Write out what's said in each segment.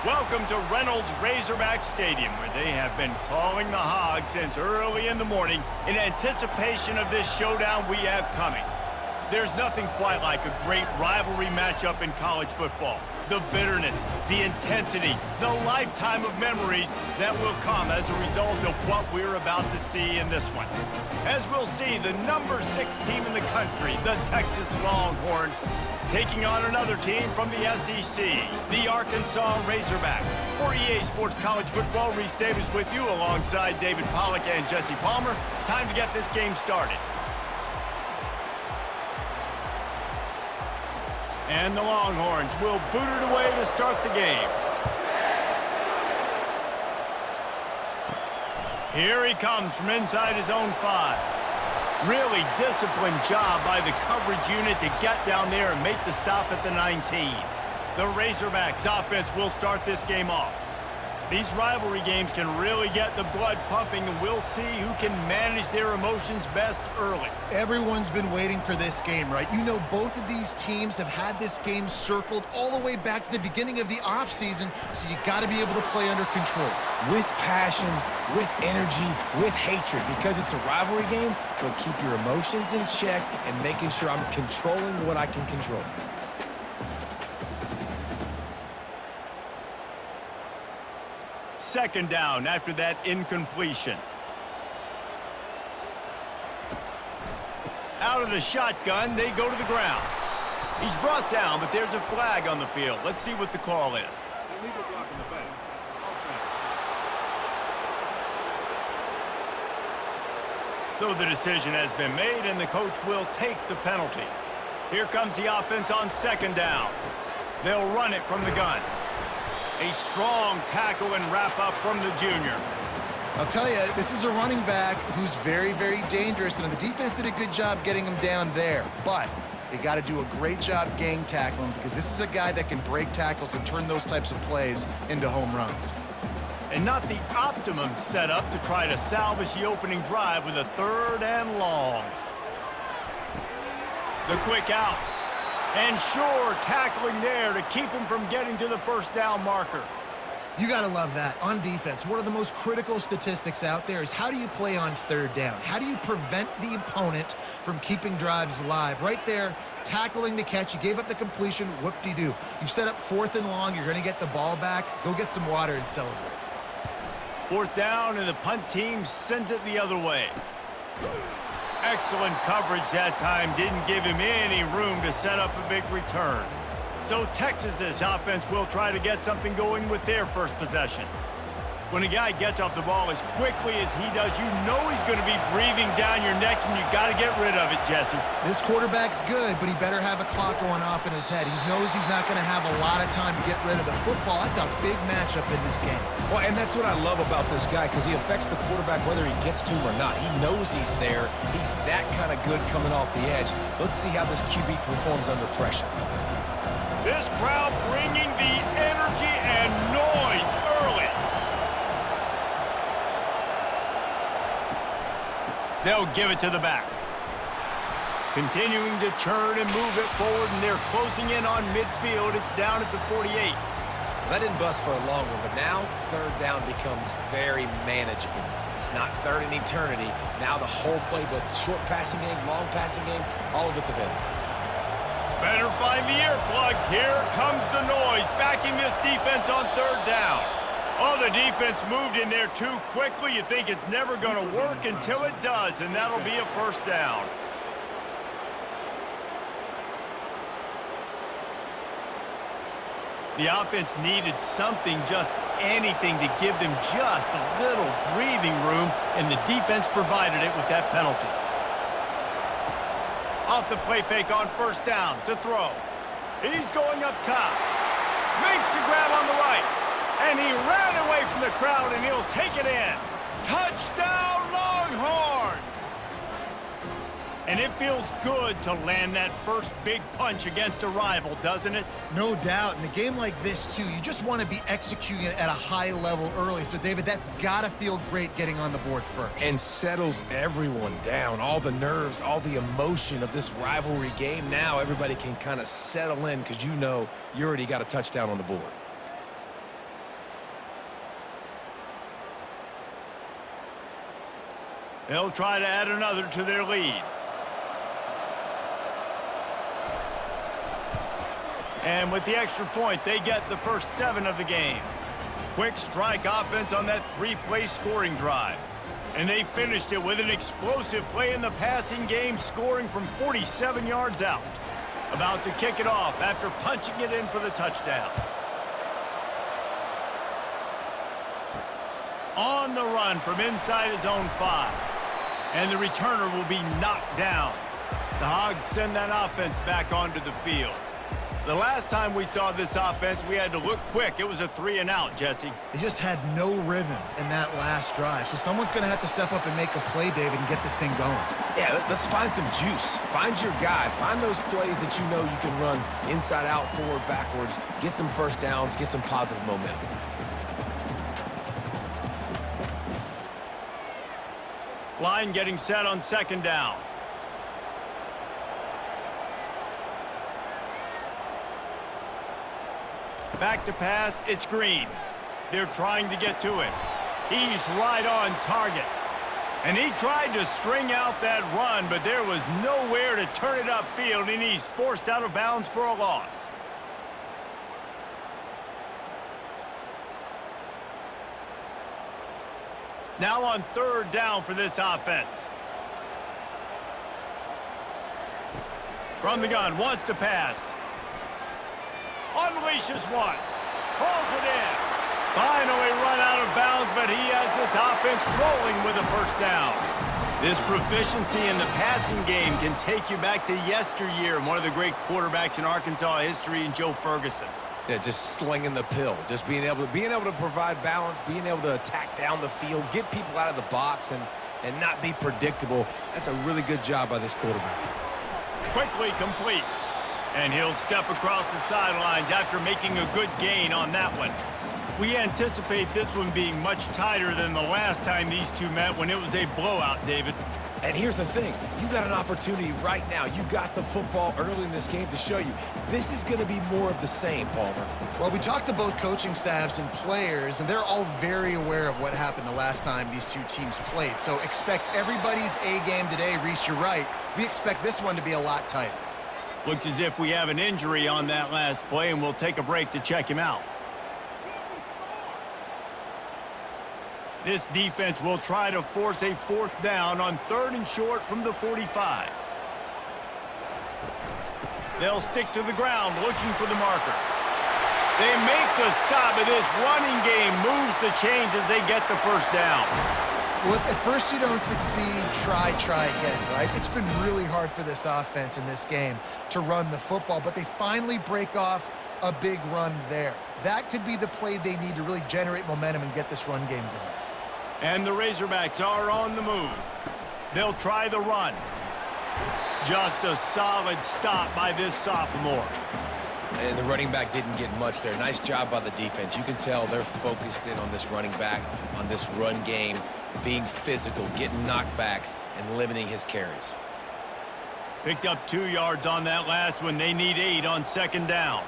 Welcome to Reynolds Razorback Stadium, where they have been calling the Hogs since early in the morning in anticipation of this showdown we have coming. There's nothing quite like a great rivalry matchup in college football. The bitterness, the intensity, the lifetime of memories that will come as a result of what we're about to see in this one. As we'll see, the number 6 team in the country, the Texas Longhorns, taking on another team from the SEC, the Arkansas Razorbacks. For EA Sports College Football, Reese Davis with you alongside David Pollack and Jesse Palmer. Time to get this game started. And the Longhorns will boot it away to start the game. Here he comes from inside his own 5. Really disciplined job by the coverage unit to get down there and make the stop at the 19. The Razorbacks offense will start this game off. These rivalry games can really get the blood pumping, and we'll see who can manage their emotions best early. Everyone's been waiting for this game, right? You know, both of these teams have had this game circled all the way back to the beginning of the offseason, so you got to be able to play under control. With passion, with energy, with hatred, because it's a rivalry game, but keep your emotions in check and making sure I'm controlling what I can control. Second down after that incompletion. Out of the shotgun, they go to the ground. He's brought down, but there's a flag on the field. Let's see what the call is. Illegal block in the back. So the decision has been made, and the coach will take the penalty. Here comes the offense on second down. They'll run it from the gun. A strong tackle and wrap-up from the junior. I'll tell you, this is a running back who's very, very dangerous, and the defense did a good job getting him down there. But they got to do a great job gang tackling, because this is a guy that can break tackles and turn those types of plays into home runs. And not the optimum setup to try to salvage the opening drive with a 3rd and long. The quick out. And sure, tackling there to keep him from getting to the first down marker. You got to love that. On defense, one of the most critical statistics out there is how do you play on 3rd down? How do you prevent the opponent from keeping drives alive? Right there, tackling the catch. You gave up the completion. Whoop-de-doo. You've set up 4th and long. You're going to get the ball back. Go get some water and celebrate. 4th down, and the punt team sends it the other way. Excellent coverage that time. Didn't give him any room to set up a big return. So Texas's offense will try to get something going with their first possession. When a guy gets off the ball as quickly as he does, you know he's going to be breathing down your neck, and you got to get rid of it, Jesse. This quarterback's good, but he better have a clock going off in his head. He knows he's not going to have a lot of time to get rid of the football. That's a big matchup in this game. Well, and that's what I love about this guy, because he affects the quarterback whether he gets to him or not. He knows he's there. He's that kind of good coming off the edge. Let's see how this QB performs under pressure. This crowd bringing the energy and noise early. They'll give it to the back. Continuing to turn and move it forward, and they're closing in on midfield. It's down at the 48. Well, that didn't bust for a long one, but now 3rd down becomes very manageable. It's not 3rd in eternity. Now the whole playbook, short passing game, long passing game, all of it's available. Better find the earplugs. Here comes the noise, backing this defense on 3rd down. Oh, the defense moved in there too quickly. You think it's never going to work until it does, and that'll be a 1st down. The offense needed something, just anything, to give them just a little breathing room, and the defense provided it with that penalty. Off the play fake on 1st down to throw. He's going up top. Makes the grab on the right. And he ran away from the crowd, and he'll take it in. Touchdown, Longhorns! And it feels good to land that first big punch against a rival, doesn't it? No doubt. In a game like this, too, you just want to be executing at a high level early. So, David, that's got to feel great getting on the board first. And settles everyone down. All the nerves, all the emotion of this rivalry game. Now everybody can kind of settle in because you know you already got a touchdown on the board. They'll try to add another to their lead. And with the extra point, they get the first 7 of the game. Quick strike offense on that 3-play scoring drive. And they finished it with an explosive play in the passing game, scoring from 47 yards out. About to kick it off after punching it in for the touchdown. On the run from inside his own 5. And the returner will be knocked down. The Hogs send that offense back onto the field. The last time we saw this offense, we had to look quick. It was a 3-and-out, Jesse. They just had no rhythm in that last drive. So someone's going to have to step up and make a play, David, and get this thing going. Yeah, let's find some juice. Find your guy. Find those plays that you know you can run inside out, forward, backwards. Get some first downs. Get some positive momentum. Line getting set on 2nd down. Back to pass, it's Green. They're trying to get to it. He's right on target. And he tried to string out that run, but there was nowhere to turn it upfield, and he's forced out of bounds for a loss. Now on 3rd down for this offense. From the gun, wants to pass. Unleashes one. Pulls it in. Finally run out of bounds, but he has this offense rolling with a first down. This proficiency in the passing game can take you back to yesteryear, one of the great quarterbacks in Arkansas history, in Joe Ferguson. Yeah, just slinging the pill, just being able to provide balance, being able to attack down the field, get people out of the box, and not be predictable. That's a really good job by this quarterback. Quickly complete. And he'll step across the sidelines after making a good gain on that one. We anticipate this one being much tighter than the last time these two met when it was a blowout, David. And here's the thing. You got an opportunity right now. You got the football early in this game to show you. This is going to be more of the same, Palmer. Well, we talked to both coaching staffs and players, and they're all very aware of what happened the last time these two teams played. So expect everybody's A game today. Reese, you're right. We expect this one to be a lot tighter. Looks as if we have an injury on that last play, and we'll take a break to check him out. This defense will try to force a 4th down on 3rd and short from the 45. They'll stick to the ground looking for the marker. They make the stop, but this running game moves the chains as they get the first down. Well, if at first you don't succeed, try again, right? It's been really hard for this offense in this game to run the football, but they finally break off a big run there. That could be the play they need to really generate momentum and get this run game going. And the Razorbacks are on the move. They'll try the run. Just a solid stop by this sophomore. And the running back didn't get much there. Nice job by the defense. You can tell they're focused in on this running back, on this run game, being physical, getting knockbacks, and limiting his carries. Picked up 2 yards on that last one. They need 8 on 2nd down.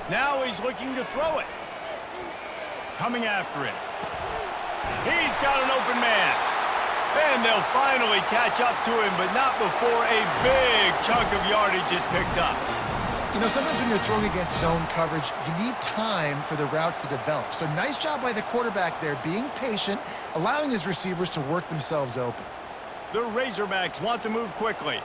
Now he's looking to throw it. Coming after him. He's got an open man. And they'll finally catch up to him, but not before a big chunk of yardage is picked up. You know, sometimes when you're throwing against zone coverage, you need time for the routes to develop. So nice job by the quarterback there, being patient, allowing his receivers to work themselves open. The Razorbacks want to move quickly.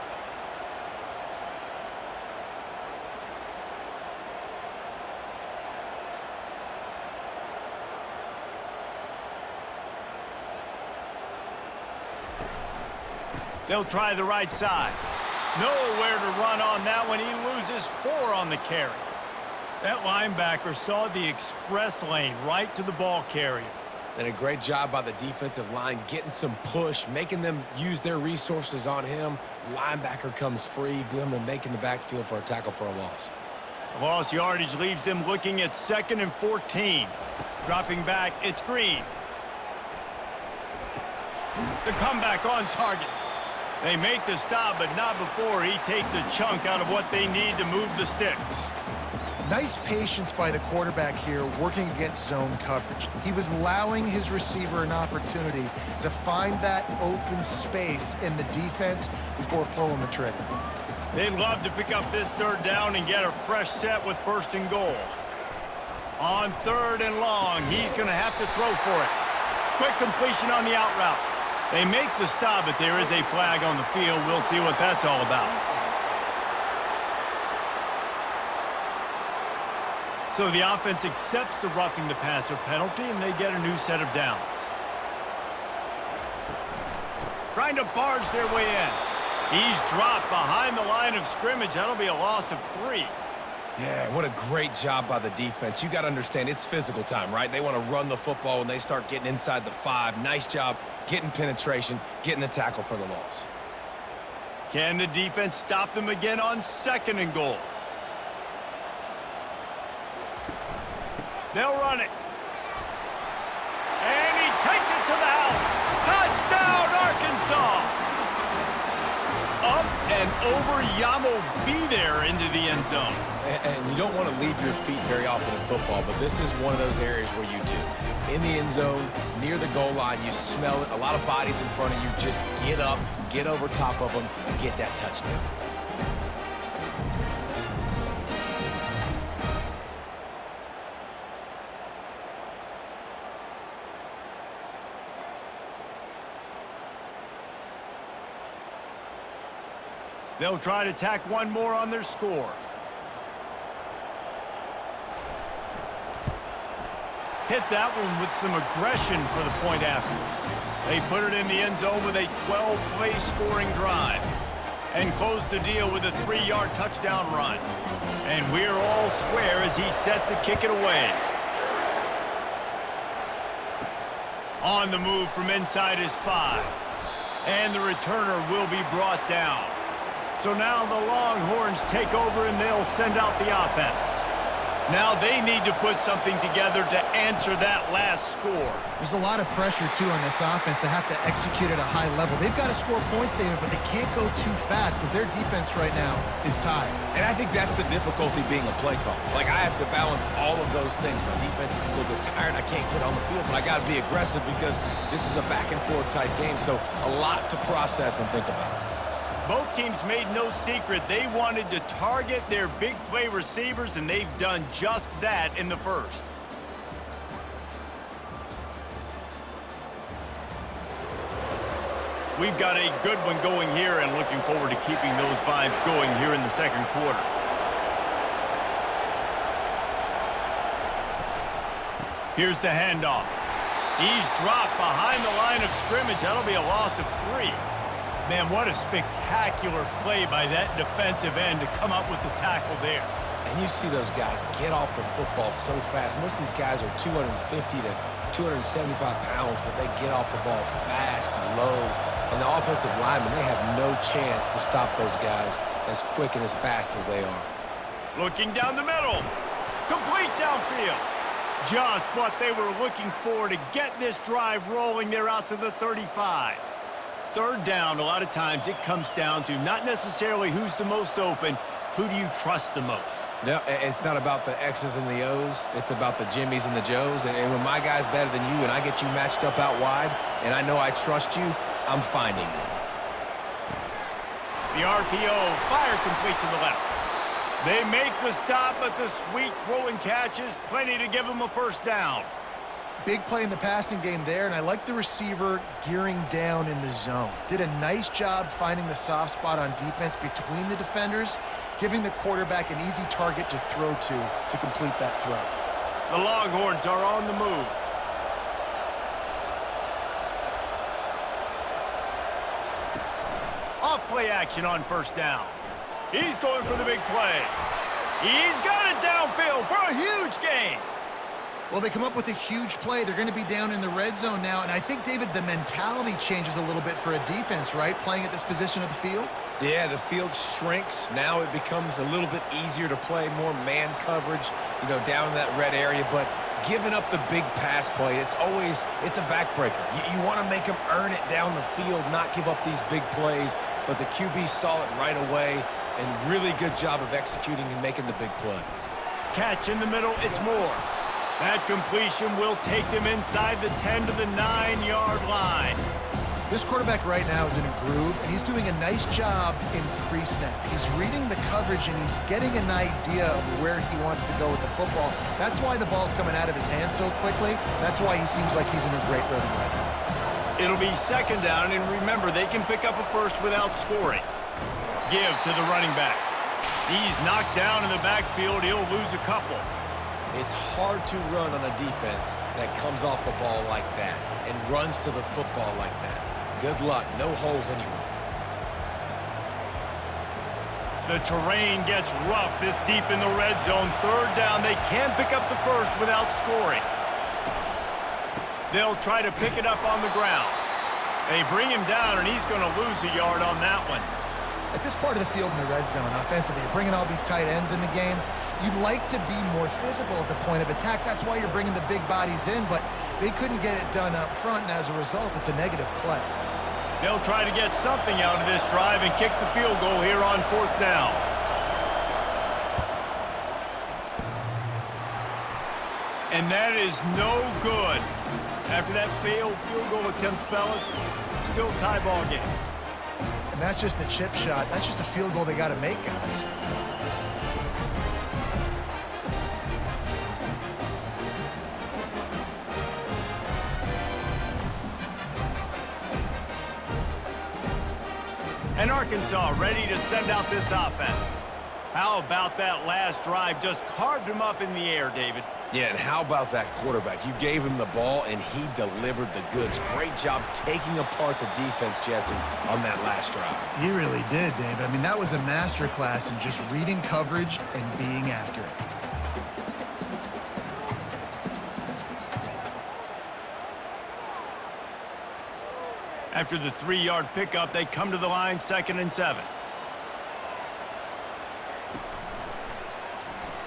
They'll try the right side. Nowhere to run on that one. He loses 4 on the carry. That linebacker saw the express lane right to the ball carrier. And a great job by the defensive line, getting some push, making them use their resources on him. Linebacker comes free, making the backfield for a tackle for a loss. Lost yardage leaves them looking at 2nd and 14. Dropping back, it's Green. The comeback on target. They make the stop, but not before he takes a chunk out of what they need to move the sticks. Nice patience by the quarterback here working against zone coverage. He was allowing his receiver an opportunity to find that open space in the defense before pulling the trigger. They'd love to pick up this third down and get a fresh set with 1st and goal. On 3rd and long, he's going to have to throw for it. Quick completion on the out route. They make the stop, but there is a flag on the field. We'll see what that's all about. So the offense accepts the roughing the passer penalty, and they get a new set of downs. Trying to barge their way in. He's dropped behind the line of scrimmage. That'll be a loss of 3. Yeah, what a great job by the defense. You got to understand, it's physical time, right? They want to run the football when they start getting inside the 5. Nice job getting penetration, getting the tackle for the loss. Can the defense stop them again on 2nd and goal? They'll run it. And he takes it to the house. Touchdown, Arkansas! Up and over, Yamo be there into the end zone. And you don't want to leave your feet very often in football, but this is one of those areas where you do. In the end zone, near the goal line, you smell it. A lot of bodies in front of you. Just get up, get over top of them, get that touchdown. They'll try to tack one more on their score. Hit that one with some aggression for the point after. They put it in the end zone with a 12-play scoring drive and close the deal with a 3-yard touchdown run. And we're all square as he's set to kick it away. On the move from inside his 5. And the returner will be brought down. So now the Longhorns take over and they'll send out the offense. Now they need to put something together to answer that last score. There's a lot of pressure, too, on this offense to have to execute at a high level. They've got to score points, David, but they can't go too fast because their defense right now is tired. And I think that's the difficulty being a play caller. Like, I have to balance all of those things. My defense is a little bit tired. I can't get on the field, but I got to be aggressive because this is a back-and-forth type game, so a lot to process and think about. Both teams made no secret they wanted to target their big play receivers, and they've done just that in the first. We've got a good one going here and looking forward to keeping those vibes going here in the second quarter. Here's the handoff. He's dropped behind the line of scrimmage. That'll be a loss of 3. Man, what a spectacular play by that defensive end to come up with the tackle there. And you see those guys get off the football so fast. Most of these guys are 250 to 275 pounds, but they get off the ball fast, low. And the offensive linemen, they have no chance to stop those guys as quick and as fast as they are. Looking down the middle. Complete downfield. Just what they were looking for to get this drive rolling. They're out to the 35. Third down, a lot of times it comes down to not necessarily who's the most open, who do you trust the most? No, it's not about the X's and the O's. It's about the Jimmies and the Joes. And when my guy's better than you and I get you matched up out wide and I know I trust you, I'm finding you. The RPO, fire complete to the left. They make the stop, but the sweet throw and catch is plenty to give them a first down. Big play in the passing game there, and I like the receiver gearing down in the zone. Did a nice job finding the soft spot on defense between the defenders, giving the quarterback an easy target to throw to complete that throw. The Longhorns are on the move. Off play action on first down. He's going for the big play. He's got it downfield for a huge gain. Well, they come up with a huge play. They're going to be down in the red zone now, and I think, David, the mentality changes a little bit for a defense, right, playing at this position of the field? Yeah, the field shrinks. Now it becomes a little bit easier to play, more man coverage, down in that red area. But giving up the big pass play, it's a backbreaker. You want to make them earn it down the field, not give up these big plays. But the QB saw it right away, and really good job of executing and making the big play. Catch in the middle, it's Moore. That completion will take them inside the 10 to the 9-yard line. This quarterback right now is in a groove, and he's doing a nice job in pre-snap. He's reading the coverage, and he's getting an idea of where he wants to go with the football. That's why the ball's coming out of his hands so quickly. That's why he seems like he's in a great rhythm right now. It'll be second down, and remember, they can pick up a first without scoring. Give to the running back. He's knocked down in the backfield. He'll lose a couple. It's hard to run on a defense that comes off the ball like that and runs to the football like that. Good luck. No holes anywhere. The terrain gets rough this deep in the red zone. Third down. They can pick up the first without scoring. They'll try to pick it up on the ground. They bring him down, and he's going to lose a yard on that one. At this part of the field in the red zone, offensively, you're bringing all these tight ends in the game. You'd like to be more physical at the point of attack. That's why you're bringing the big bodies in, but they couldn't get it done up front, and as a result, it's a negative play. They'll try to get something out of this drive and kick the field goal here on fourth down. And that is no good. After that failed field goal attempt, fellas, still tie ball game. And that's just the chip shot. That's just a field goal they got to make, guys. And Arkansas ready to send out this offense. How about that last drive? Just carved him up in the air, David. Yeah, and how about that quarterback? You gave him the ball, and he delivered the goods. Great job taking apart the defense, Jesse, on that last drive. He really did, David. I mean, that was a masterclass in just reading coverage and being accurate. After the 3-yard pickup, they come to the line, 2nd and 7.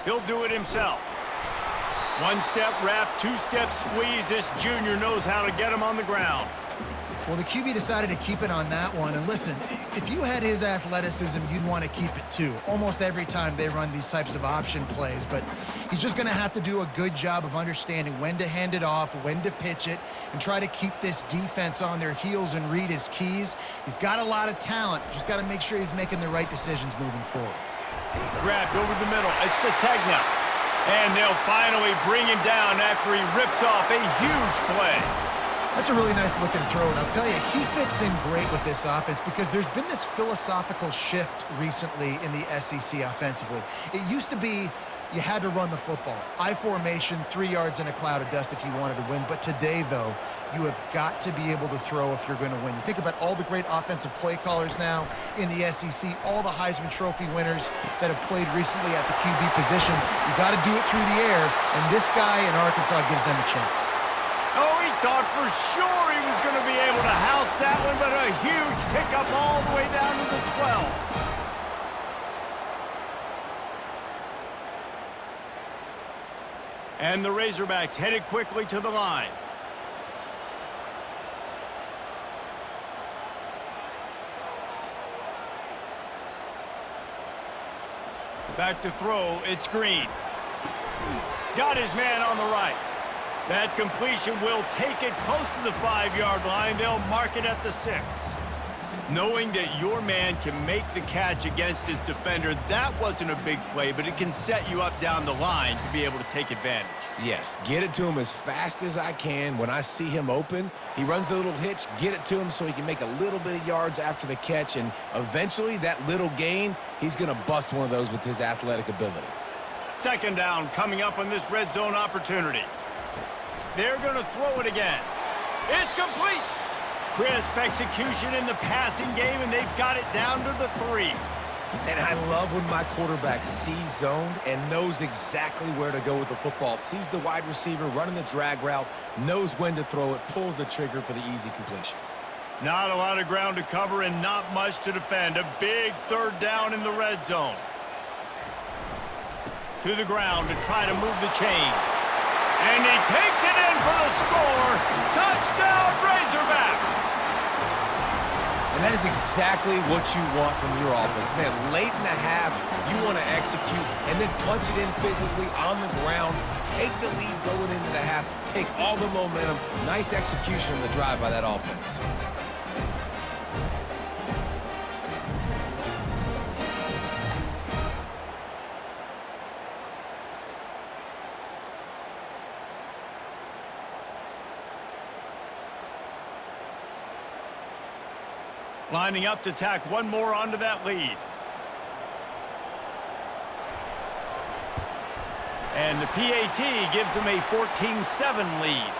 He'll do it himself. 1-step wrap, 2-step squeeze. This junior knows how to get him on the ground. Well, the QB decided to keep it on that one. And listen, if you had his athleticism, you'd want to keep it too. Almost every time they run these types of option plays. But he's just going to have to do a good job of understanding when to hand it off, when to pitch it, and try to keep this defense on their heels and read his keys. He's got a lot of talent. Just got to make sure he's making the right decisions moving forward. Grabbed over the middle. It's Sategna. And they'll finally bring him down after he rips off a huge play. That's a really nice looking throw, and I'll tell you, he fits in great with this offense because there's been this philosophical shift recently in the SEC offensively. It used to be you had to run the football. I formation, 3 yards in a cloud of dust if you wanted to win. But today, though, you have got to be able to throw if you're going to win. You think about all the great offensive play callers now in the SEC, all the Heisman Trophy winners that have played recently at the QB position. You got to do it through the air, and this guy in Arkansas gives them a chance. Oh, he thought for sure he was going to be able to house that one, but a huge pickup all the way down to the 12. And the Razorbacks headed quickly to the line. Back to throw, it's Green. Got his man on the right. That completion will take it close to the 5-yard line. They'll mark it at the 6. Knowing that your man can make the catch against his defender, that wasn't a big play, but it can set you up down the line to be able to take advantage. Yes, get it to him as fast as I can. When I see him open, he runs the little hitch, get it to him so he can make a little bit of yards after the catch, and eventually that little gain, he's going to bust one of those with his athletic ability. 2nd down coming up on this red zone opportunity. They're going to throw it again. It's complete. Crisp execution in the passing game, and they've got it down to the 3. And I love when my quarterback sees zoned and knows exactly where to go with the football. Sees the wide receiver running the drag route, knows when to throw it, pulls the trigger for the easy completion. Not a lot of ground to cover and not much to defend. A big 3rd down in the red zone. To the ground to try to move the chains. And he takes it in for the score. Touchdown, Razorbacks! And And that is exactly what you want from your offense. Man, late in the half, you want to execute and then punch it in physically on the ground, take the lead going into the half, take all the momentum. Nice execution on the drive by that offense. Lining up to tack one more onto that lead. And the PAT gives them a 14-7 lead.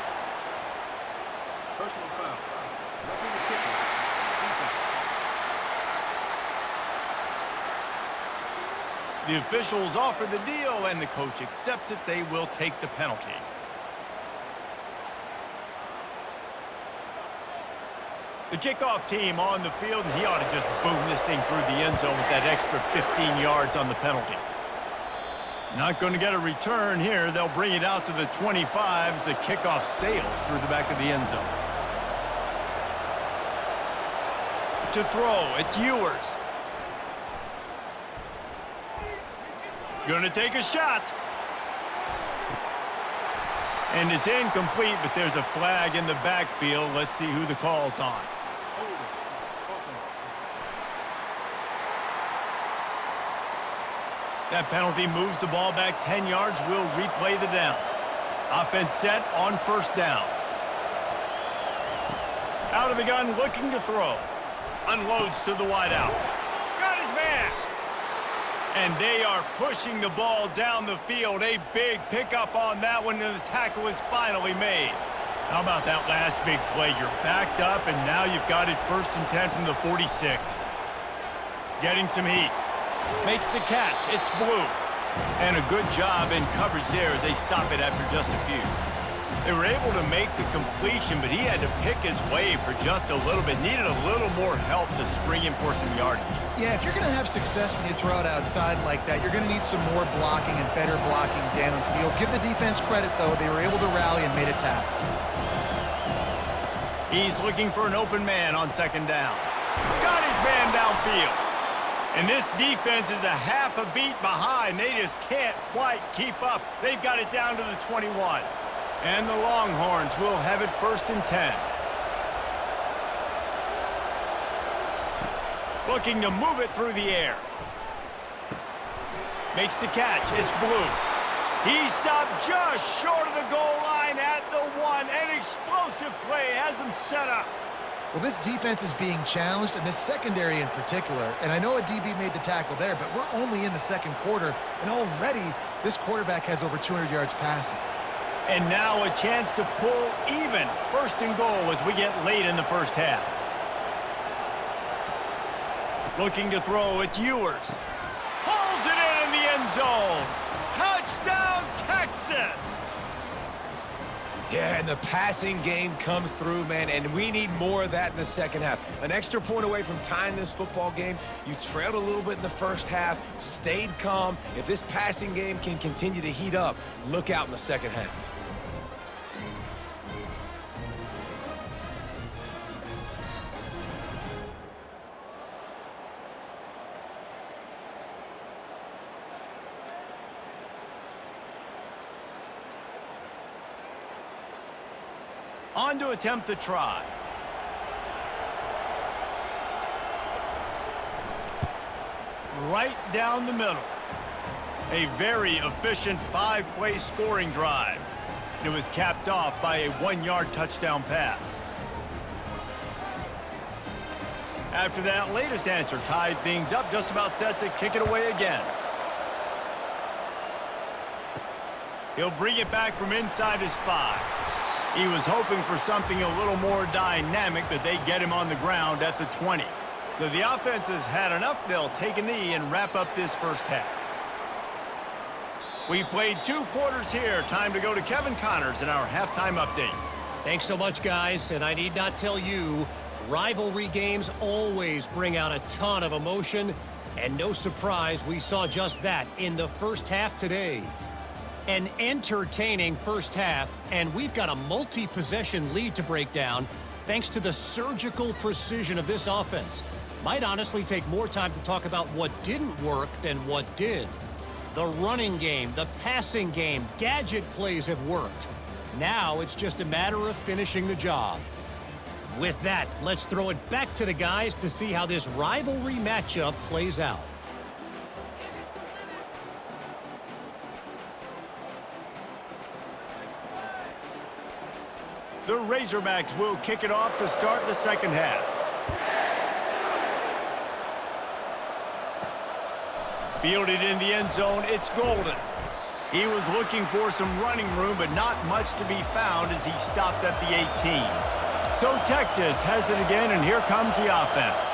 Personal foul. Roughing the kicker. Defense. The officials offer the deal, and the coach accepts it. They will take the penalty. The kickoff team on the field, and he ought to just boom this thing through the end zone with that extra 15 yards on the penalty. Not going to get a return here. They'll bring it out to the 25 as the kickoff sails through the back of the end zone. To throw, it's Ewers. Gonna take a shot. And it's incomplete, but there's a flag in the backfield. Let's see who the call's on. That penalty moves the ball back 10 yards. We'll replay the down. Offense set on first down. Out of the gun, looking to throw. Unloads to the wideout. Got his man. And they are pushing the ball down the field. A big pickup on that one, and the tackle is finally made. How about that last big play? You're backed up, and now you've got it 1st and 10 from the 46. Getting some heat. Makes the catch. It's Blue. And a good job in coverage there as they stop it after just a few. They were able to make the completion, but he had to pick his way for just a little bit. Needed a little more help to spring in for some yardage. Yeah, if you're going to have success when you throw it outside like that, you're going to need some more blocking and better blocking downfield. Give the defense credit, though. They were able to rally and made a tackle. He's looking for an open man on 2nd down. Got his man downfield. And this defense is a half a beat behind. They just can't quite keep up. They've got it down to the 21. And the Longhorns will have it 1st and 10. Looking to move it through the air. Makes the catch. It's Blue. He stopped just short of the goal line at the 1. An explosive play has him set up. Well, this defense is being challenged, and this secondary in particular. And I know a DB made the tackle there, but we're only in the 2nd quarter, and already this quarterback has over 200 yards passing. And now a chance to pull even. 1st and goal as we get late in the 1st half. Looking to throw, it's Ewers. Pulls it in the end zone. Touchdown, Texas! Yeah, and the passing game comes through, man, and we need more of that in the 2nd half. An extra point away from tying this football game. You trailed a little bit in the 1st half, stayed calm. If this passing game can continue to heat up, look out in the 2nd half. On to attempt the try. Right down the middle. A very efficient 5-play scoring drive. It was capped off by a 1-yard touchdown pass. After that latest answer tied things up, just about set to kick it away again. He'll bring it back from inside his 5. He was hoping for something a little more dynamic, but they get him on the ground at the 20. So the offense has had enough. They'll take a knee and wrap up this 1st half. We've played 2 quarters here. Time to go to Kevin Connors in our halftime update. Thanks so much, guys. And I need not tell you, rivalry games always bring out a ton of emotion. And no surprise, we saw just that in the 1st half today. An entertaining 1st half, and we've got a multi-possession lead to break down. thanks to the surgical precision of this offense. Might honestly take more time to talk about what didn't work than what did. The running game, the passing game, gadget plays have worked. Now it's just a matter of finishing the job. With that, let's throw it back to the guys to see how this rivalry matchup plays out. The Razorbacks will kick it off to start the second half. Fielded in the end zone, it's Golden. He was looking for some running room, but not much to be found as he stopped at the 18. So Texas has it again, and here comes the offense.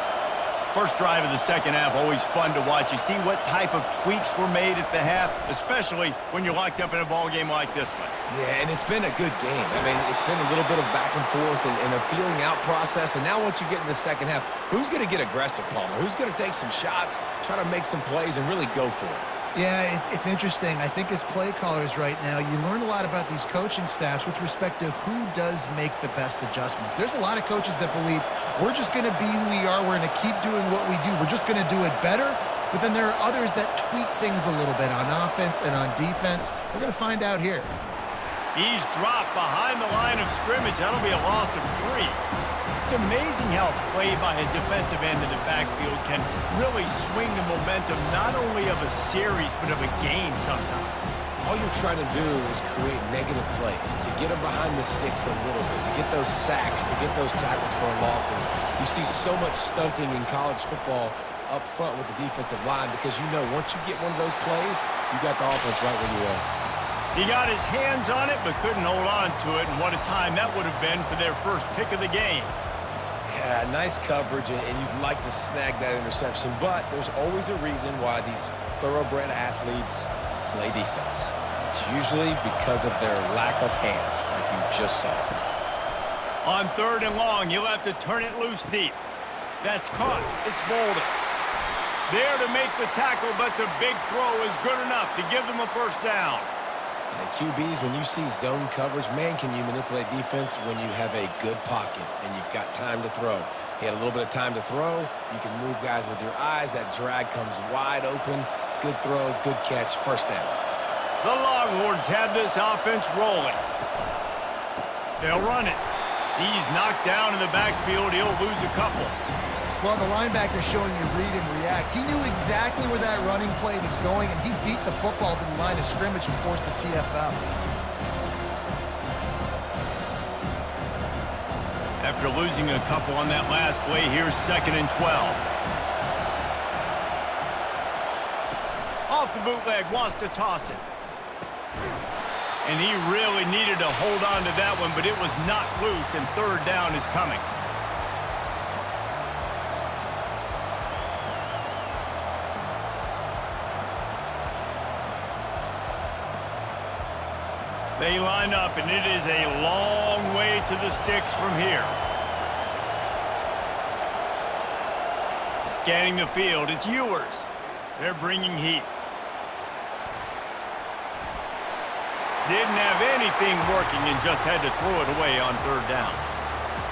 First drive of the second half, always fun to watch. You see what type of tweaks were made at the half, especially when you're locked up in a ball game like this one. Yeah, and it's been a good game. I mean, it's been a little bit of back and forth and a feeling out process. And now once you get in the second half, who's going to get aggressive, Palmer? Who's going to take some shots, try to make some plays, and really go for it? Yeah, it's interesting. I think as play callers right now, you learn a lot about these coaching staffs with respect to who does make the best adjustments. There's a lot of coaches that believe we're just going to be who we are. We're going to keep doing what we do. We're just going to do it better. But then there are others that tweak things a little bit on offense and on defense. We're going to find out here. He's dropped behind the line of scrimmage. That'll be a loss of 3. It's amazing how play by a defensive end in the backfield can really swing the momentum not only of a series but of a game sometimes. All you're trying to do is create negative plays, to get them behind the sticks a little bit, to get those sacks, to get those tackles for losses. You see so much stunting in college football up front with the defensive line because you know once you get one of those plays, you got the offense right where you are. He got his hands on it but couldn't hold on to it, and what a time that would have been for their first pick of the game. Yeah, nice coverage, and you'd like to snag that interception, but there's always a reason why these thoroughbred athletes play defense. It's usually because of their lack of hands, like you just saw. On 3rd and long, you'll have to turn it loose deep. That's caught. It's Bolden. There to make the tackle, but the big throw is good enough to give them a first down. QBs, when you see zone coverage, man, can you manipulate defense when you have a good pocket and you've got time to throw. He had a little bit of time to throw. You can move guys with your eyes. That drag comes wide open. Good throw, good catch, first down. The Longhorns have this offense rolling. They'll run it. He's knocked down in the backfield. He'll lose a couple. Well, the linebacker showing you read and react. He knew exactly where that running play was going, and he beat the football to the line of scrimmage and forced the TFL. After losing a couple on that last play, here's 2nd and 12. Off the bootleg, wants to toss it. And he really needed to hold on to that one, but it was not loose, and 3rd down is coming. They line up, and it is a long way to the sticks from here. Scanning the field, it's Ewers. They're bringing heat. Didn't have anything working and just had to throw it away on 3rd down.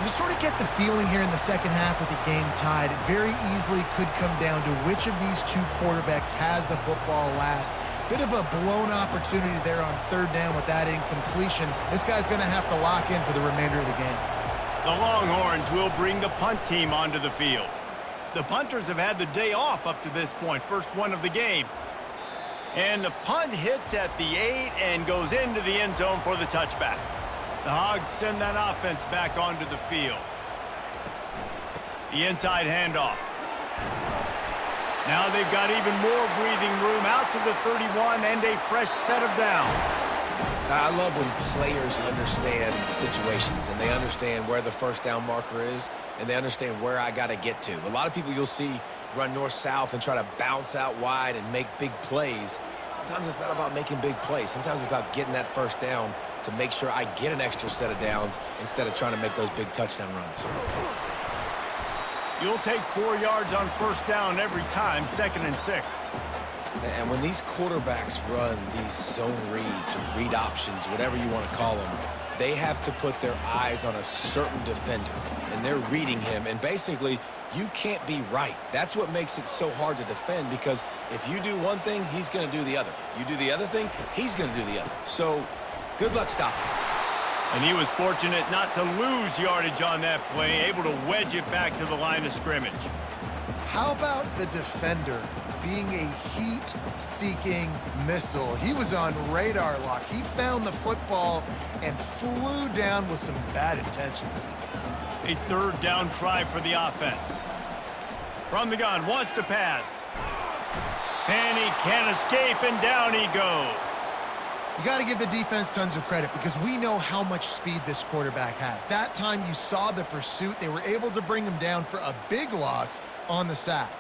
You sort of get the feeling here in the second half with the game tied. It very easily could come down to which of these two quarterbacks has the football last. Bit of a blown opportunity there on 3rd down with that incompletion. This guy's going to have to lock in for the remainder of the game. The Longhorns will bring the punt team onto the field. The punters have had the day off up to this point, first one of the game. And the punt hits at the 8 and goes into the end zone for the touchback. The Hogs send that offense back onto the field. The inside handoff. Now they've got even more breathing room out to the 31 and a fresh set of downs. I love when players understand situations and they understand where the first down marker is and they understand where I got to get to. A lot of people you'll see run north-south and try to bounce out wide and make big plays. Sometimes it's not about making big plays. Sometimes it's about getting that first down to make sure I get an extra set of downs instead of trying to make those big touchdown runs. You'll take 4 yards on first down every time, 2nd and 6. And when these quarterbacks run these zone reads or read options, whatever you want to call them, they have to put their eyes on a certain defender, and they're reading him, and basically, you can't be right. That's what makes it so hard to defend, because if you do one thing, he's going to do the other. You do the other thing, he's going to do the other. So, good luck stopping him. And he was fortunate not to lose yardage on that play, able to wedge it back to the line of scrimmage. How about the defender being a heat-seeking missile? He was on radar lock. He found the football and flew down with some bad intentions. A third down try for the offense. From the gun, wants to pass. And he can't escape, and down he goes. You got to give the defense tons of credit because we know how much speed this quarterback has. That time you saw the pursuit. They were able to bring him down for a big loss on the sack.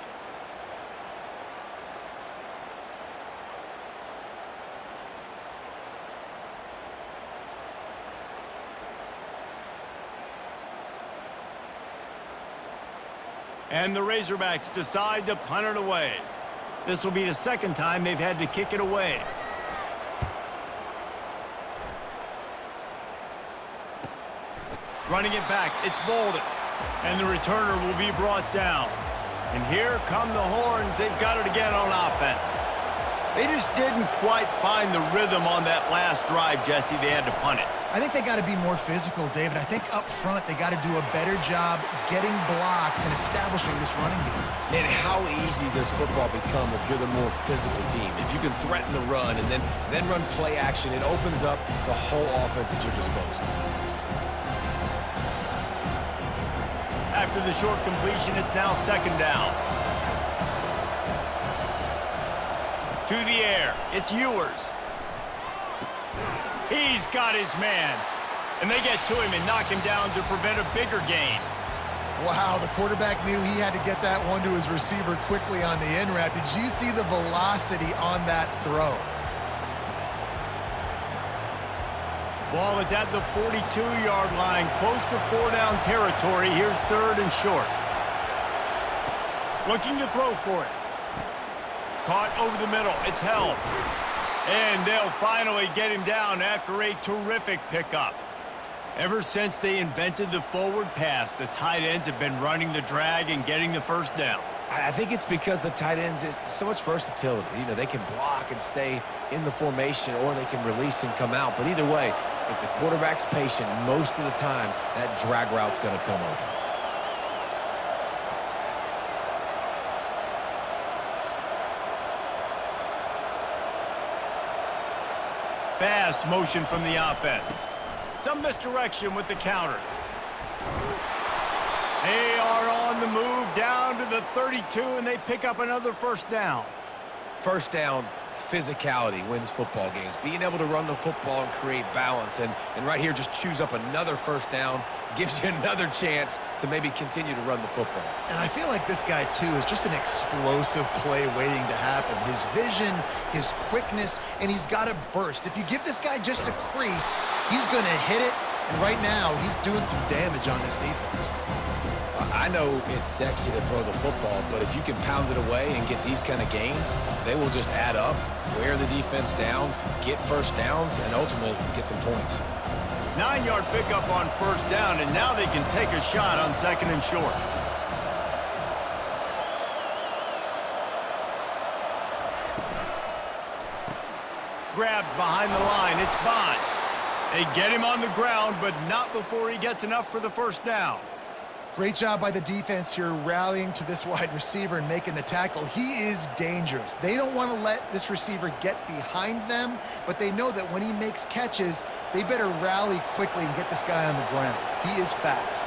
And the Razorbacks decide to punt it away. This will be the second time they've had to kick it away. Running it back, it's Bolden. And the returner will be brought down. And here come the horns. They've got it again on offense. They just didn't quite find the rhythm on that last drive, Jesse. They had to punt it. I think they got to be more physical, David. I think up front they got to do a better job getting blocks and establishing this running game. And how easy does football become if you're the more physical team? If you can threaten the run and then run play action, it opens up the whole offense at your disposal. After the short completion, it's now second down. To the air, it's Ewers. He's got his man. And they get to him and knock him down to prevent a bigger gain. Wow, the quarterback knew he had to get that one to his receiver quickly on the in route. Did you see the velocity on that throw? Ball is at the 42-yard line, close to four-down territory. Here's third and short. Looking to throw for it. Caught over the middle. It's held. And they'll finally get him down after a terrific pickup. Ever since they invented the forward pass, the tight ends have been running the drag and getting the first down. I think it's because the tight ends is so much versatility. You know, they can block and stay in the formation, or they can release and come out. But either way, if the quarterback's patient, most of the time, that drag route's going to come open. Fast motion from the offense. Some misdirection with the counter. They are on the move down to the 32, and they pick up another first down. First down, physicality wins football games. Being able to run the football and create balance. And right here, just choose up another first down, gives you another chance to maybe continue to run the football. And I feel like this guy, too, is just an explosive play waiting to happen. His vision, his quickness, and he's got a burst. If you give this guy just a crease, he's going to hit it. And right now, he's doing some damage on this defense. I know it's sexy to throw the football, but if you can pound it away and get these kind of gains, they will just add up, wear the defense down, get first downs, and ultimately get some points. 9-yard pickup on first down, and now they can take a shot on second and short. Grabbed behind the line, it's Bond. They get him on the ground, but not before he gets enough for the first down. Great job by the defense here rallying to this wide receiver and making the tackle. He is dangerous. They don't want to let this receiver get behind them, but they know that when he makes catches, they better rally quickly and get this guy on the ground. He is fast.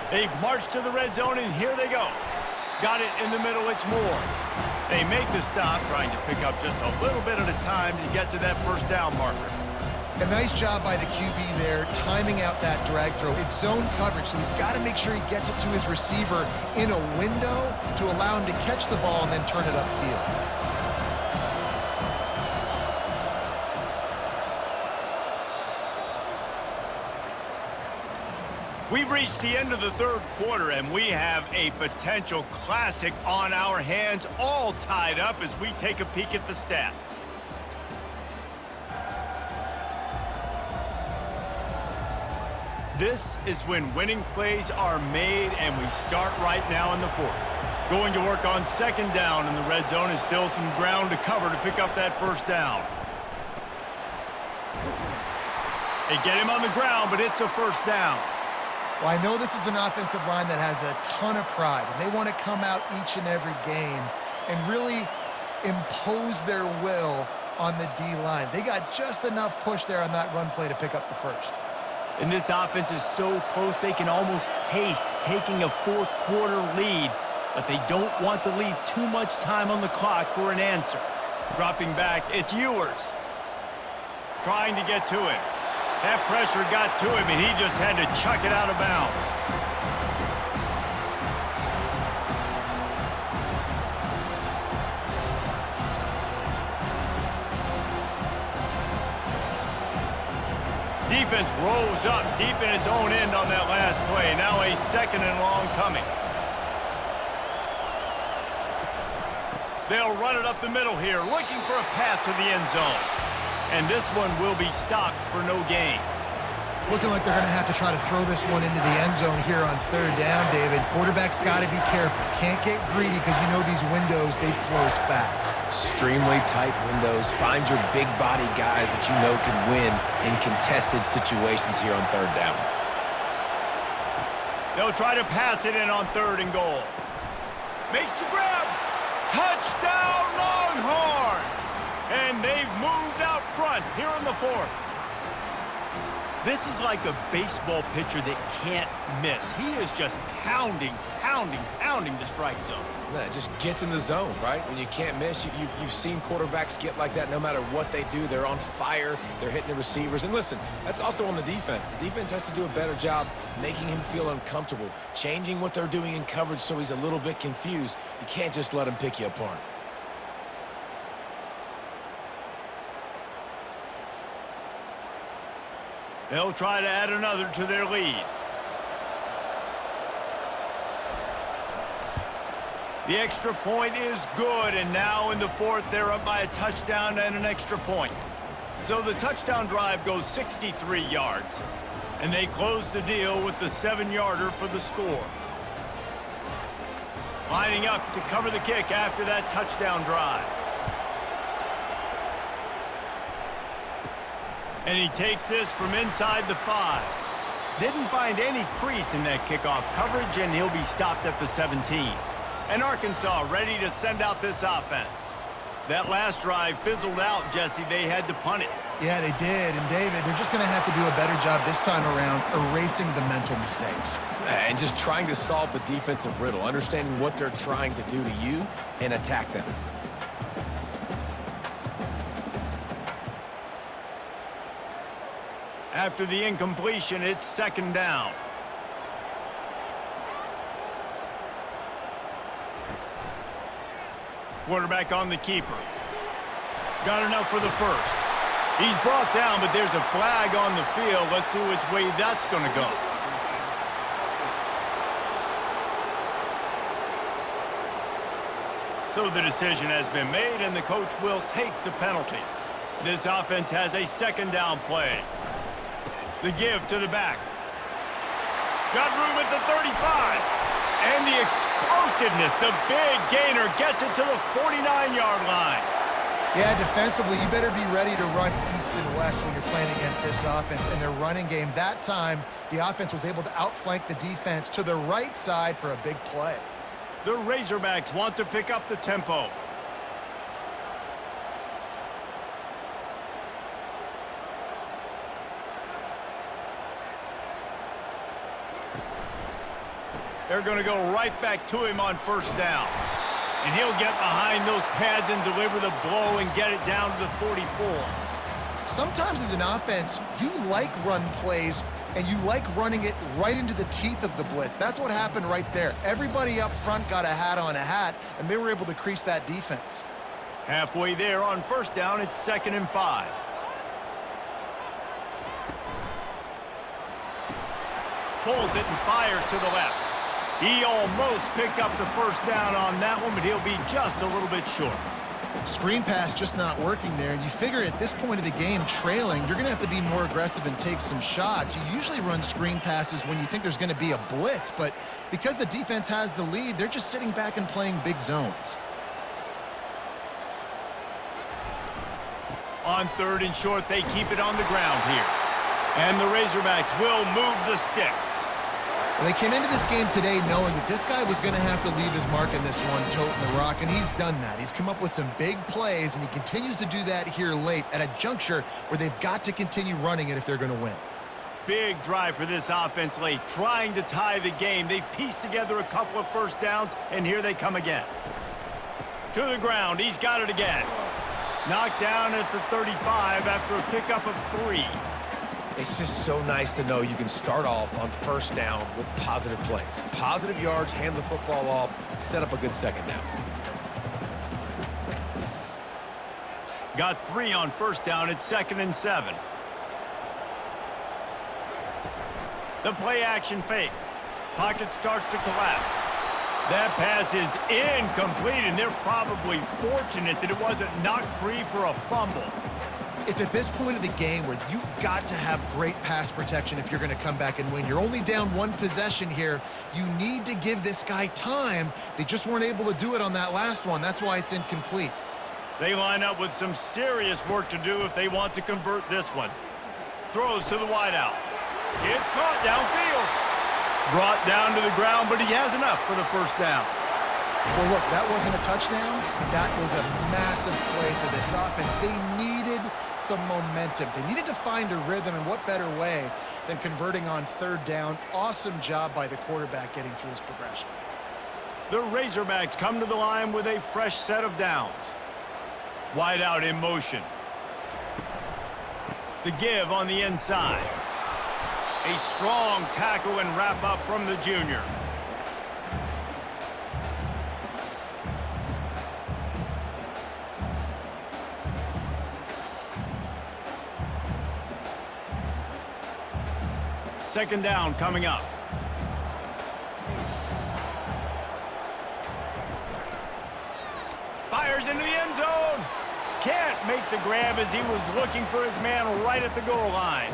They've marched to the red zone, and here they go. Got it in the middle, it's Moore. They make the stop, trying to pick up just a little bit at a time to get to that first down marker. A nice job by the QB there, timing out that drag throw. It's zone coverage, so he's got to make sure he gets it to his receiver in a window to allow him to catch the ball and then turn it upfield. We've reached the end of the third quarter, and we have a potential classic on our hands, all tied up as we take a peek at the stats. This is when winning plays are made, and we start right now in the fourth. Going to work on second down in the red zone is still some ground to cover to pick up that first down. They get him on the ground, but it's a first down. Well, I know this is an offensive line that has a ton of pride, and they want to come out each and every game and really impose their will on the D-line. They got just enough push there on that run play to pick up the first. And this offense is so close they can almost taste taking a fourth quarter lead, but they don't want to leave too much time on the clock for an answer. Dropping back, it's Ewers. Trying to get to him. That pressure got to him, and he just had to chuck it out of bounds. Defense rolls up deep in its own end on that last play. Now a second and long coming. They'll run it up the middle here, looking for a path to the end zone. And this one will be stopped for no gain. It's looking like they're going to have to try to throw this one into the end zone here on third down, David. Quarterback's got to be careful. Can't get greedy because you know these windows, they close fast. Extremely tight windows. Find your big body guys that you know can win in contested situations here on third down. They'll try to pass it in on third and goal. Makes the grab. Touchdown, Longhorns! And they've moved out front here in the fourth. This is like a baseball pitcher that can't miss. He is just pounding the strike zone. Yeah, it just gets in the zone, right? When you can't miss, you've seen quarterbacks get like that no matter what they do. They're on fire. They're hitting the receivers. And listen, that's also on the defense. The defense has to do a better job making him feel uncomfortable, changing what they're doing in coverage so he's a little bit confused. You can't just let him pick you apart. They'll try to add another to their lead. The extra point is good, and now in the fourth, they're up by a touchdown and an extra point. So the touchdown drive goes 63 yards, and they close the deal with the 7-yarder for the score. Lining up to cover the kick after that touchdown drive. And he takes this from inside the 5. Didn't find any crease in that kickoff coverage, and he'll be stopped at the 17. And Arkansas ready to send out this offense. That last drive fizzled out, Jesse. They had to punt it. Yeah, they did. And, David, they're just going to have to do a better job this time around erasing the mental mistakes. And just trying to solve the defensive riddle, understanding what they're trying to do to you and attack them. After the incompletion, it's second down. Quarterback on the keeper. Got enough for the first. He's brought down, but there's a flag on the field. Let's see which way that's going to go. So the decision has been made, and the coach will take the penalty. This offense has a second down play. The give to the back. Got room at the 35. And the explosiveness, the big gainer gets it to the 49-yard line. Yeah, defensively, you better be ready to run east and west when you're playing against this offense. In their running game, that time, the offense was able to outflank the defense to the right side for a big play. The Razorbacks want to pick up the tempo. They're going to go right back to him on first down. And he'll get behind those pads and deliver the blow and get it down to the 44. Sometimes as an offense, you like run plays, and you like running it right into the teeth of the blitz. That's what happened right there. Everybody up front got a hat on a hat, and they were able to crease that defense. Halfway there on first down, it's 2nd and 5. Pulls it and fires to the left. He almost picked up the first down on that one, but he'll be just a little bit short. Screen pass just not working there. And you figure at this point of the game, trailing, you're going to have to be more aggressive and take some shots. You usually run screen passes when you think there's going to be a blitz, but because the defense has the lead, they're just sitting back and playing big zones. On 3rd and short, they keep it on the ground here. And the Razorbacks will move the sticks. Well, they came into this game today knowing that this guy was going to have to leave his mark in this one, toting the rock, and he's done that. He's come up with some big plays, and he continues to do that here late at a juncture where they've got to continue running it if they're going to win. Big drive for this offense late, trying to tie the game. They've pieced together a couple of first downs, and here they come again. To the ground, he's got it again. Knocked down at the 35 after a pickup of 3. It's just so nice to know you can start off on first down with positive plays. Positive yards, hand the football off, set up a good second down. Got 3 on first down at 2nd and 7. The play action fake. Pocket starts to collapse. That pass is incomplete, and they're probably fortunate that it wasn't knocked free for a fumble. It's at this point of the game where you've got to have great pass protection if you're going to come back and win. You're only down 1 possession here. You need to give this guy time. They just weren't able to do it on that last one. That's why it's incomplete. They line up with some serious work to do if they want to convert this one. Throws to the wideout. It's caught downfield. Brought down to the ground, but he has enough for the first down. Well, look, that wasn't a touchdown, but that was a massive play for this offense. They needed some momentum. They needed to find a rhythm, and what better way than converting on 3rd down. Awesome job by the quarterback getting through his progression. The Razorbacks come to the line with a fresh set of downs. Wide out in motion. The give on the inside. A strong tackle and wrap up from the junior. Second down coming up. Fires into the end zone. Can't make the grab as he was looking for his man right at the goal line.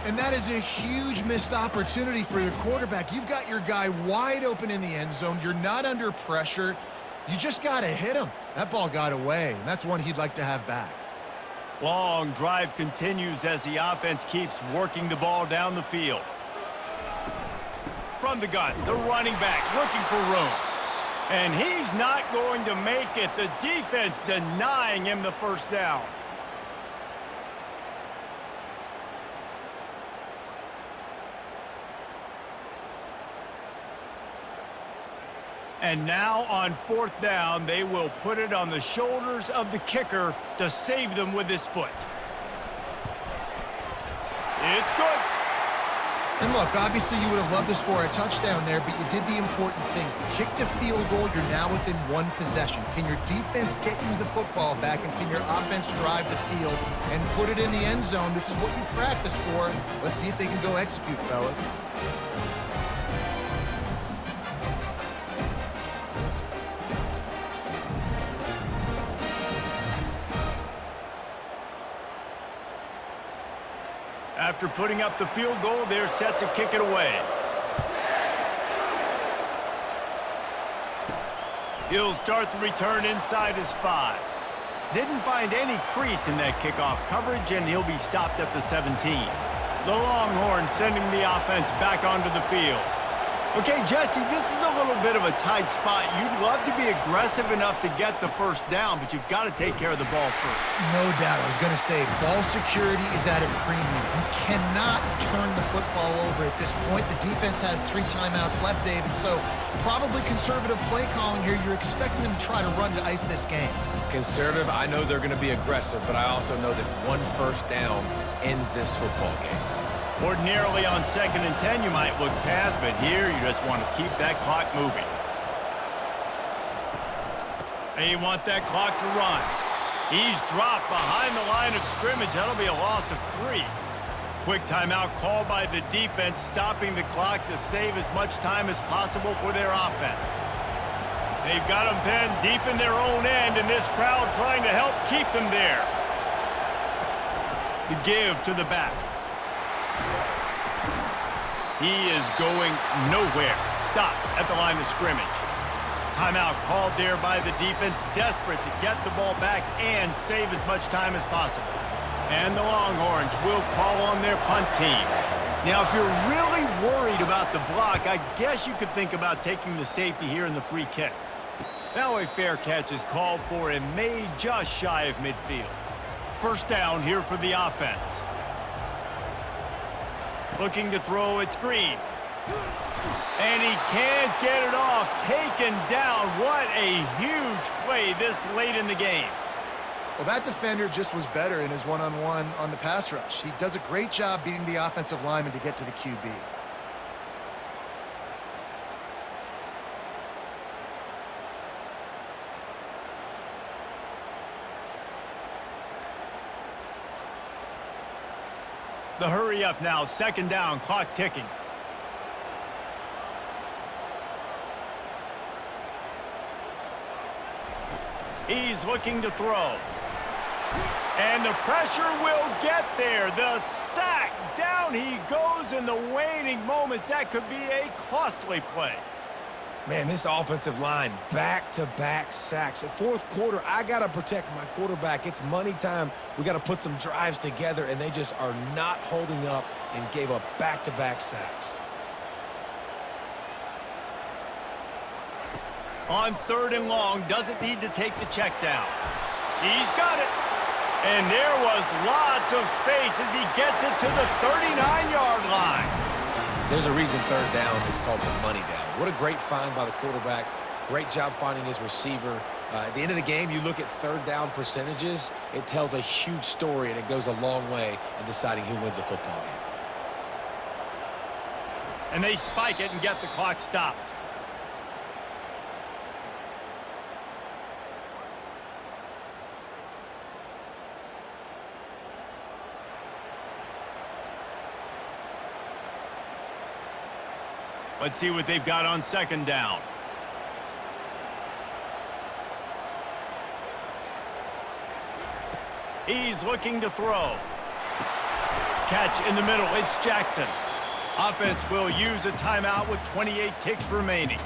And that is a huge missed opportunity for your quarterback. You've got your guy wide open in the end zone. You're not under pressure. You just got to hit him. That ball got away, and that's one he'd like to have back. Long drive continues as the offense keeps working the ball down the field. From the gun, the running back looking for room. And he's not going to make it. The defense denying him the first down. And now on 4th down, they will put it on the shoulders of the kicker to save them with his foot. It's good. And look, obviously you would have loved to score a touchdown there, but you did the important thing. Kicked a field goal, you're now within 1 possession. Can your defense get you the football back, and can your offense drive the field and put it in the end zone? This is what you practice for. Let's see if they can go execute, fellas. After putting up the field goal, they're set to kick it away. He'll start the return inside his 5. Didn't find any crease in that kickoff coverage, and he'll be stopped at the 17. The Longhorns sending the offense back onto the field. Okay, Jesse, this is a little bit of a tight spot. You'd love to be aggressive enough to get the first down, but you've got to take care of the ball first. No doubt. I was going to say, ball security is at a premium. You cannot turn the football over at this point. The defense has 3 timeouts left, David, so probably conservative play calling here. You're expecting them to try to run to ice this game. Conservative, I know they're going to be aggressive, but I also know that 1 first down ends this football game. Ordinarily on 2nd and 10, you might look past, but here you just want to keep that clock moving. And you want that clock to run. He's dropped behind the line of scrimmage. That'll be a loss of 3. Quick timeout called by the defense, stopping the clock to save as much time as possible for their offense. They've got them pinned deep in their own end, and this crowd trying to help keep them there. The give to the back. He is going nowhere. Stop at the line of scrimmage. Timeout called there by the defense, desperate to get the ball back and save as much time as possible. And the Longhorns will call on their punt team. Now, if you're really worried about the block, I guess you could think about taking the safety here in the free kick. Now a fair catch is called for and made just shy of midfield. First down here for the offense. Looking to throw, it's Green. And he can't get it off. Taken down. What a huge play this late in the game. Well, that defender just was better in his one-on-one on the pass rush. He does a great job beating the offensive lineman to get to the QB. The hurry up now, second down, clock ticking. He's looking to throw. And the pressure will get there. The sack, down he goes in the waning moments. That could be a costly play. Man, this offensive line, back-to-back sacks. At fourth quarter, I got to protect my quarterback. It's money time. We got to put some drives together, and they just are not holding up and gave up back-to-back sacks. On third and long, doesn't need to take the check down. He's got it. And there was lots of space as he gets it to the 39-yard line. There's a reason third down is called the money down. What a great find by the quarterback. Great job finding his receiver. At the end of the game, you look at third down percentages. It tells a huge story, and it goes a long way in deciding who wins a football game. And they spike it and get the clock stopped. Let's see what they've got on second down. He's looking to throw. Catch in the middle. It's Jackson. Offense will use a timeout with 28 ticks remaining.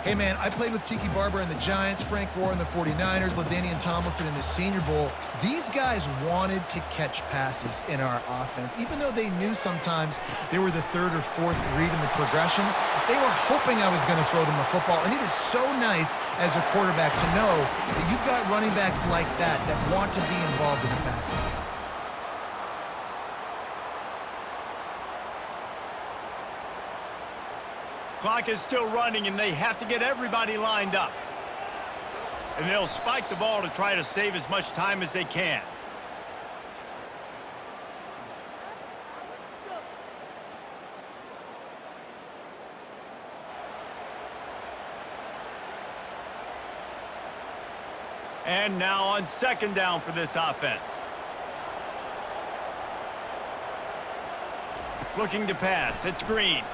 Hey, man, I played with Tiki Barber and the Giants, Frank Gore and the 49ers, LaDainian Tomlinson in the Senior Bowl. These guys wanted to catch passes in our offense. Even though they knew sometimes they were the third or fourth read in the progression, they were hoping I was going to throw them a football. And it is so nice as a quarterback to know that you've got running backs like that want to be involved in the passing game. Clock is still running, and they have to get everybody lined up. And they'll spike the ball to try to save as much time as they can. And now on second down for this offense. Looking to pass. It's Green.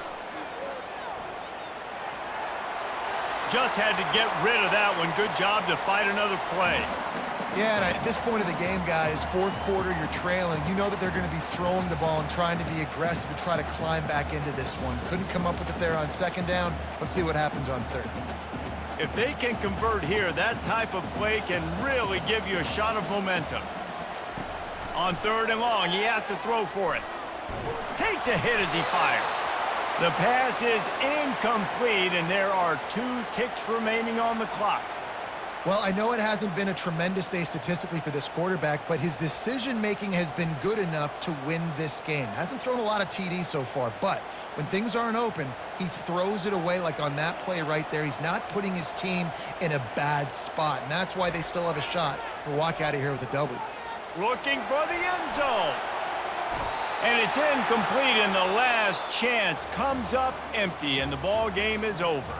Just had to get rid of that one. Good job to fight another play. Yeah, and at this point of the game, guys, fourth quarter, you're trailing. You know that they're going to be throwing the ball and trying to be aggressive and try to climb back into this one. Couldn't come up with it there on second down. Let's see what happens on third. If they can convert here, that type of play can really give you a shot of momentum. On third and long, he has to throw for it. Takes a hit as he fires. The pass is incomplete, and there are 2 ticks remaining on the clock. Well, I know it hasn't been a tremendous day statistically for this quarterback, but his decision-making has been good enough to win this game. Hasn't thrown a lot of TDs so far, but when things aren't open, he throws it away like on that play right there. He's not putting his team in a bad spot, and that's why they still have a shot to walk out of here with a W. Looking for the end zone. And it's incomplete, and the last chance comes up empty, and the ball game is over.